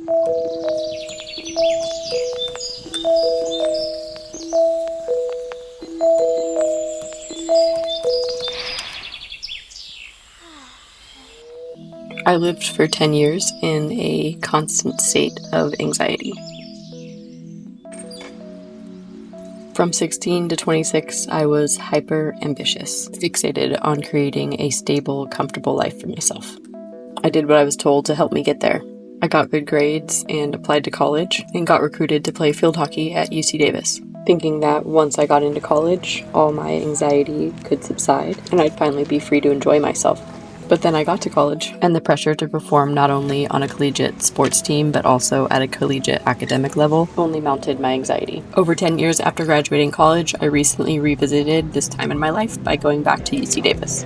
I lived for 10 years in a constant state of anxiety. From 16 to 26, I was hyper ambitious, fixated on creating a stable, comfortable life for myself. I did what I was told to help me get there. I got good grades and applied to college and got recruited to play field hockey at UC Davis, thinking that once I got into college, all my anxiety could subside and I'd finally be free to enjoy myself. But then I got to college, and the pressure to perform not only on a collegiate sports team, but also at a collegiate academic level, only mounted my anxiety. Over 10 years after graduating college, I recently revisited this time in my life by going back to UC Davis.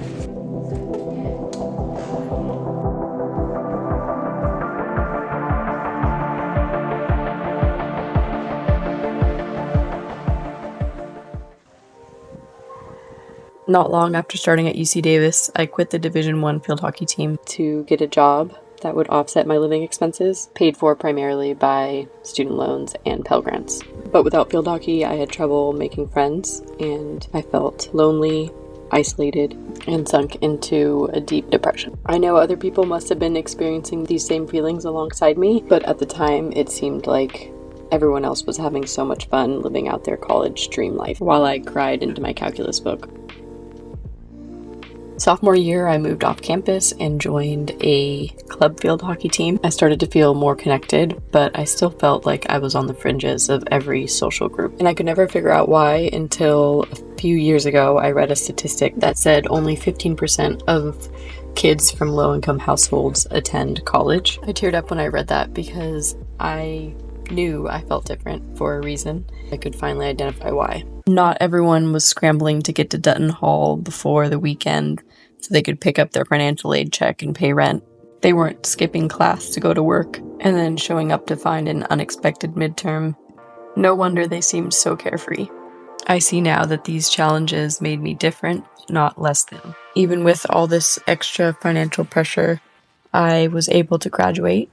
Not long after starting at UC Davis, I quit the Division I field hockey team to get a job that would offset my living expenses, paid for primarily by student loans and Pell Grants. But without field hockey, I had trouble making friends, and I felt lonely, isolated, and sunk into a deep depression. I know other people must have been experiencing these same feelings alongside me, but at the time it seemed like everyone else was having so much fun living out their college dream life, while I cried into my calculus book. Sophomore year, I moved off campus and joined a club field hockey team. I started to feel more connected, but I still felt like I was on the fringes of every social group. And I could never figure out why until a few years ago, I read a statistic that said only 15% of kids from low-income households attend college. I teared up when I read that because I knew I felt different for a reason. I could finally identify why. Not everyone was scrambling to get to Dutton Hall before the weekend so they could pick up their financial aid check and pay rent. They weren't skipping class to go to work and then showing up to find an unexpected midterm. No wonder they seemed so carefree. I see now that these challenges made me different, not less than. Even with all this extra financial pressure, I was able to graduate.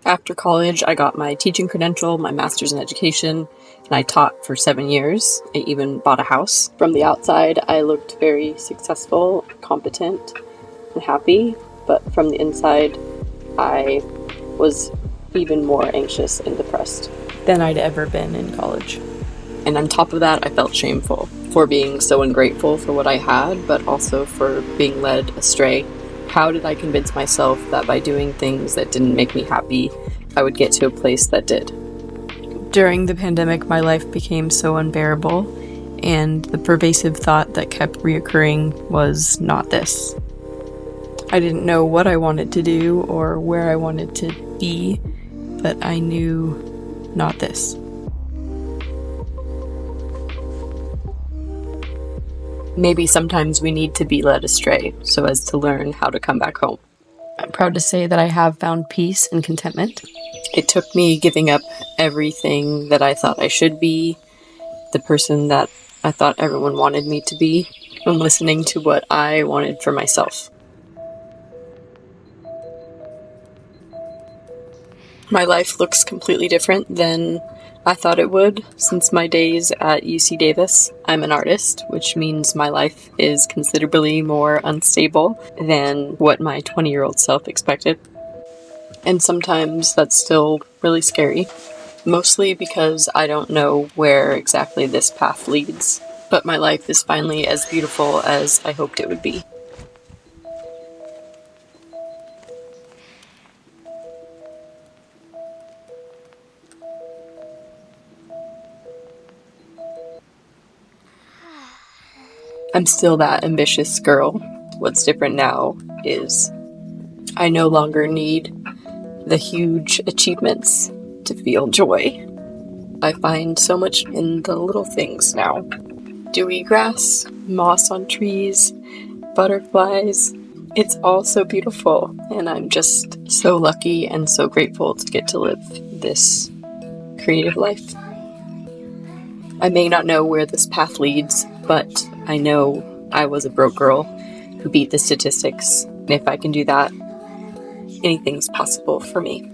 After college, I got my teaching credential, my master's in education, and I taught for 7 years. I even bought a house. From the outside, I looked very successful, competent, and happy, but from the inside, I was even more anxious and depressed than I'd ever been in college. And on top of that, I felt shameful for being so ungrateful for what I had, but also for being led astray. How did I convince myself that by doing things that didn't make me happy, I would get to a place that did? During the pandemic, my life became so unbearable, and the pervasive thought that kept reoccurring was not this. I didn't know what I wanted to do or where I wanted to be, but I knew not this. Maybe sometimes we need to be led astray so as to learn how to come back home. I'm proud to say that I have found peace and contentment. It took me giving up everything that I thought I should be, the person that I thought everyone wanted me to be, and listening to what I wanted for myself. My life looks completely different than I thought it would since my days at UC Davis. I'm an artist, which means my life is considerably more unstable than what my 20-year-old self expected. And sometimes that's still really scary, mostly because I don't know where exactly this path leads. But my life is finally as beautiful as I hoped it would be. I'm still that ambitious girl. What's different now is I no longer need the huge achievements to feel joy. I find so much in the little things now. Dewy grass, moss on trees, butterflies. It's all so beautiful, and I'm just so lucky and so grateful to get to live this creative life. I may not know where this path leads, but I know I was a broke girl who beat the statistics. And if I can do that, anything's possible for me.